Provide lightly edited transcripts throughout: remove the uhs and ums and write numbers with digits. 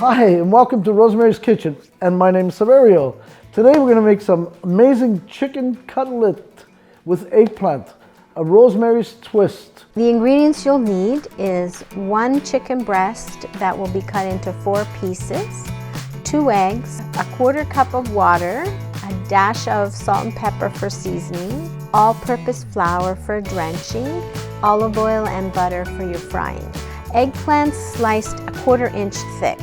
Hi, and welcome to Rosemary's Kitchen, and my name is Saverio. Today we're going to make some amazing chicken cutlet with eggplant, a Rosemary's twist. The ingredients you'll need is 1 chicken breast that will be cut into 4 pieces, 2 eggs, a 1/4 cup of water, a dash of salt and pepper for seasoning, all-purpose flour for drenching, olive oil and butter for your frying, eggplants sliced a 1/4 inch thick,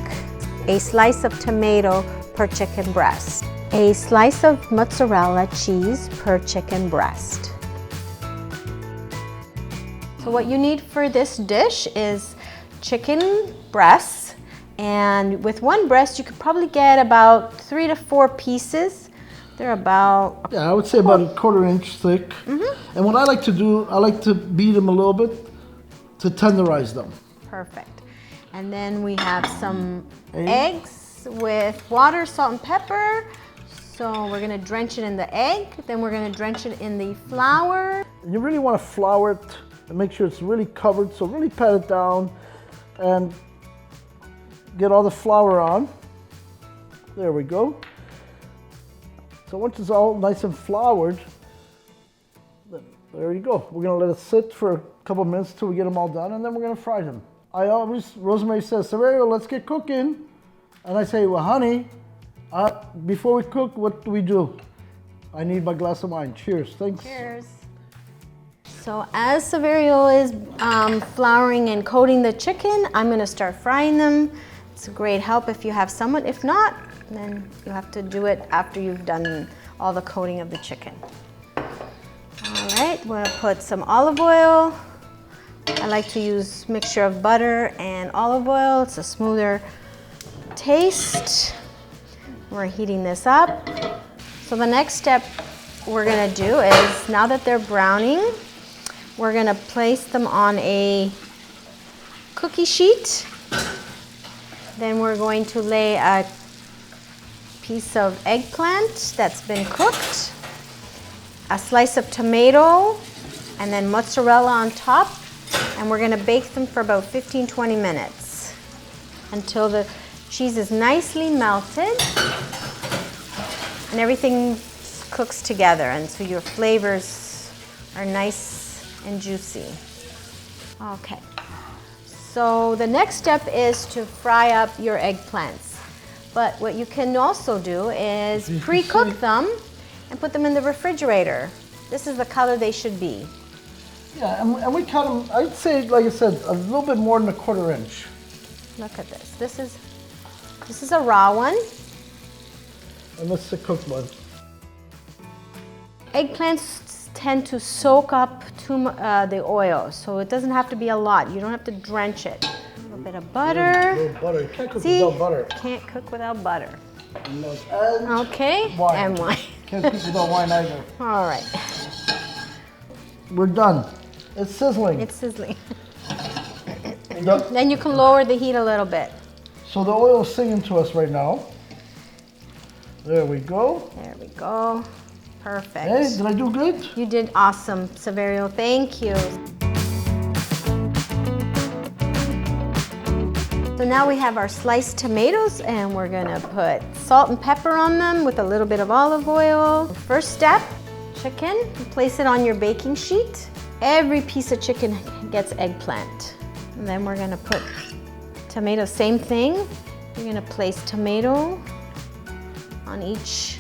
a slice of tomato per chicken breast, a slice of mozzarella cheese per chicken breast. So what you need for this dish is chicken breasts, and with 1 breast you could probably get about 3 to 4 pieces. They're about... Yeah, I would say about a 1/4 inch thick. And what I like to do, I like to beat them a little bit to tenderize them. Perfect. And then we have some eggs with water, salt, and pepper. So we're gonna drench it in the egg, then we're gonna drench it in the flour. You really want to flour it and make sure it's really covered, so really pat it down and get all the flour on. There we go. So once it's all nice and floured, there you go. We're gonna let it sit for a couple minutes till we get them all done, and then we're gonna fry them. Rosemary says, Saverio, let's get cooking. And I say, well, honey, before we cook, what do we do? I need my glass of wine. Cheers, thanks. Cheers. So as Saverio is flouring and coating the chicken, I'm gonna start frying them. It's a great help if you have someone. If not, then you have to do it after you've done all the coating of the chicken. All right, we're gonna put some olive oil. I like to use mixture of butter and olive oil. It's a smoother taste. We're heating this up. So the next step we're gonna do is, now that they're browning, we're gonna place them on a cookie sheet. Then we're going to lay a piece of eggplant that's been cooked, a slice of tomato, and then mozzarella on top. And we're gonna bake them for about 15-20 minutes until the cheese is nicely melted and everything cooks together, and so your flavors are nice and juicy. Okay, so the next step is to fry up your eggplants. But what you can also do is pre-cook them and put them in the refrigerator. This is the color they should be. Yeah, and we cut them, I'd say, like I said, a little bit more than a 1/4 inch. Look at this. This is a raw one. And this is a cooked one. Eggplants tend to soak up the oil, so it doesn't have to be a lot. You don't have to drench it. A little bit of butter. A little butter. You can't cook without butter. Can't cook without butter. And Okay, wine. and wine. Can't cook without wine either. All right. We're done. It's sizzling. It's sizzling. Then you can lower the heat a little bit. So the oil is singing to us right now. There we go. There we go. Perfect. Hey, did I do good? You did awesome, Saverio. Thank you. So now we have our sliced tomatoes, and we're gonna put salt and pepper on them with a little bit of olive oil. First step, chicken. Place it on your baking sheet. Every piece of chicken gets eggplant. And then we're gonna put tomato, same thing. You're gonna place tomato on each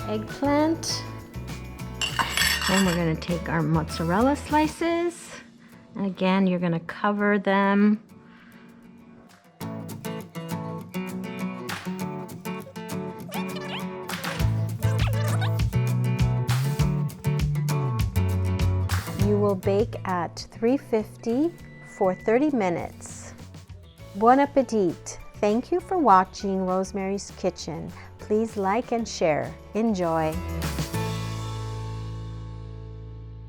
eggplant. Then we're gonna take our mozzarella slices. And again, you're gonna cover them. You will bake at 350 for 30 minutes. Bon appetit! Thank you for watching Rosemary's Kitchen. Please like and share. Enjoy.